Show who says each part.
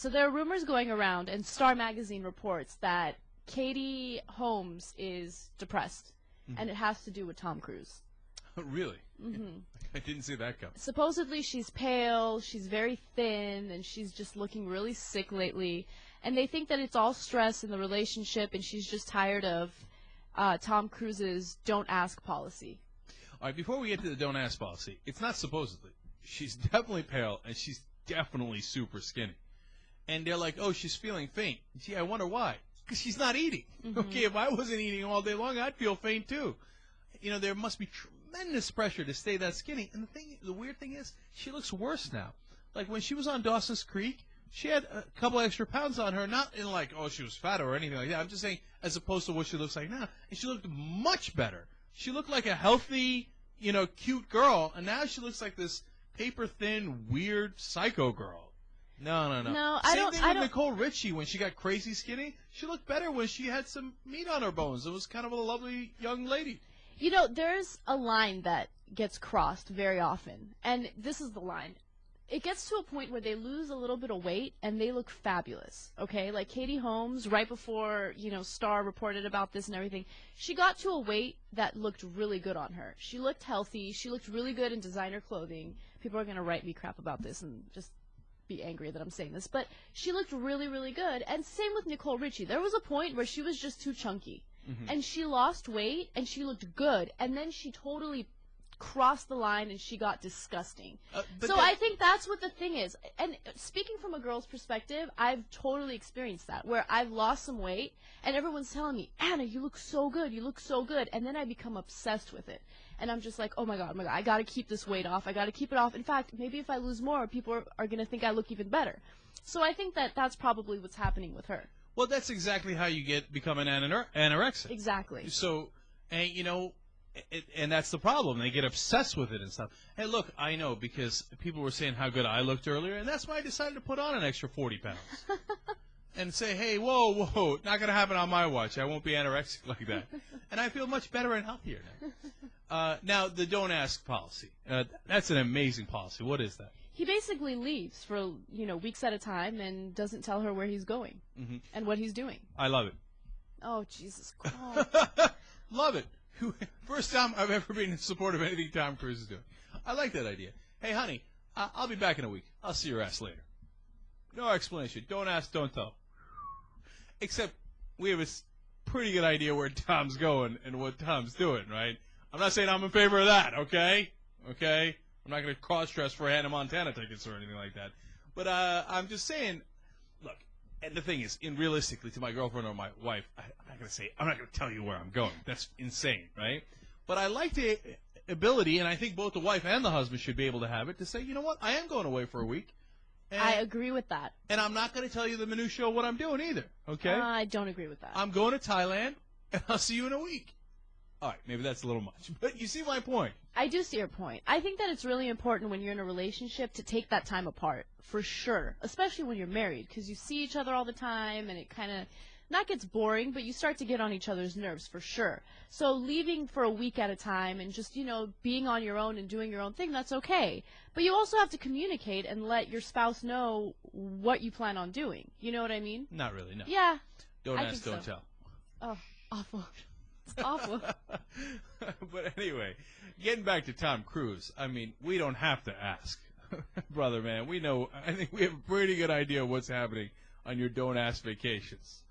Speaker 1: So there are rumors going around, and Star Magazine reports that Katie Holmes is depressed, and it has to do with Tom Cruise.
Speaker 2: Really? I didn't see that coming.
Speaker 1: Supposedly she's pale, she's very thin, and she's just looking really sick lately. And they think that it's all stress in the relationship, and she's just tired of Tom Cruise's don't ask policy.
Speaker 2: All right, before we get to the don't ask policy, it's not supposedly. She's definitely pale, and she's definitely super skinny. And they're like, oh, she's feeling faint. Gee, I wonder why. Because she's not eating. Okay, if I wasn't eating all day long, I'd feel faint too. You know, there must be tremendous pressure to stay that skinny. And the weird thing is, she looks worse now. Like when she was on Dawson's Creek, she had a couple extra pounds on her, not in like, oh, she was fat or anything like that. I'm just saying, as opposed to what she looks like now. And she looked much better. She looked like a healthy, you know, cute girl. And now she looks like this paper-thin, weird psycho girl. No.
Speaker 1: No,
Speaker 2: Same thing with Nicole Richie when she got crazy skinny. She looked better when she had some meat on her bones. It was kind of a lovely young lady.
Speaker 1: You know, there's a line that gets crossed very often, and this is the line. It gets to a point where they lose a little bit of weight, and they look fabulous, okay? Like Katie Holmes, right before, you know, Star reported about this and everything, she got to a weight that looked really good on her. She looked healthy. She looked really good in designer clothing. People are going to write me crap about this and just be angry that I'm saying this, but she looked really, really good. And same with Nicole Richie. There was a point where she was just too chunky. And she lost weight, and she looked good, and then she totally crossed the line, and she got disgusting. So I think that's what the thing is. And speaking from a girl's perspective, I've totally experienced that, where I've lost some weight, and everyone's telling me, Anna, you look so good, you look so good, and then I become obsessed with it. And I'm just like, oh my god, I gotta keep this weight off, I gotta keep it off. In fact, maybe if I lose more, people are gonna think I look even better. So I think that that's probably what's happening with her.
Speaker 2: Well, that's exactly how you become an anorexic.
Speaker 1: Exactly.
Speaker 2: So, and you know, and that's the problem. They get obsessed with it and stuff. Hey, look, I know because people were saying how good I looked earlier, and that's why I decided to put on an extra 40 pounds. And say, hey, whoa, not going to happen on my watch. I won't be anorexic like that. And I feel much better and healthier now. Now, the don't ask policy. That's an amazing policy. What is that?
Speaker 1: He basically leaves for, you know, weeks at a time and doesn't tell her where he's going and what he's doing.
Speaker 2: I love it.
Speaker 1: Oh, Jesus Christ.
Speaker 2: Love it. First time I've ever been in support of anything Tom Cruise is doing. I like that idea. Hey, honey, I'll be back in a week. I'll see your ass later. No explanation. Don't ask, don't tell. Except we have a pretty good idea where Tom's going and what Tom's doing, right? I'm not saying I'm in favor of that, okay? Okay? I'm not going to cross-dress for Hannah Montana tickets or anything like that. But I'm just saying, look, and the thing is, realistically, to my girlfriend or my wife, I'm not going to tell you where I'm going. That's insane, right? But I like the ability, and I think both the wife and the husband should be able to have it, to say, you know what, I am going away for a week.
Speaker 1: I agree with that.
Speaker 2: And I'm not going to tell you the minutiae of what I'm doing either, okay?
Speaker 1: I don't agree with that.
Speaker 2: I'm going to Thailand, and I'll see you in a week. All right, maybe that's a little much, but you see my point.
Speaker 1: I do see your point. I think that it's really important when you're in a relationship to take that time apart, for sure, especially when you're married, because you see each other all the time, and it kind of not gets boring, but you start to get on each other's nerves, for sure. So leaving for a week at a time and just, you know, being on your own and doing your own thing, that's okay. But you also have to communicate and let your spouse know what you plan on doing. You know what I mean?
Speaker 2: Not really, no.
Speaker 1: Yeah.
Speaker 2: Don't ask, don't tell.
Speaker 1: Oh, awful. It's awful.
Speaker 2: But anyway, getting back to Tom Cruise, I mean, we don't have to ask. Brother, man, we know, I think we have a pretty good idea of what's happening on your don't ask vacations.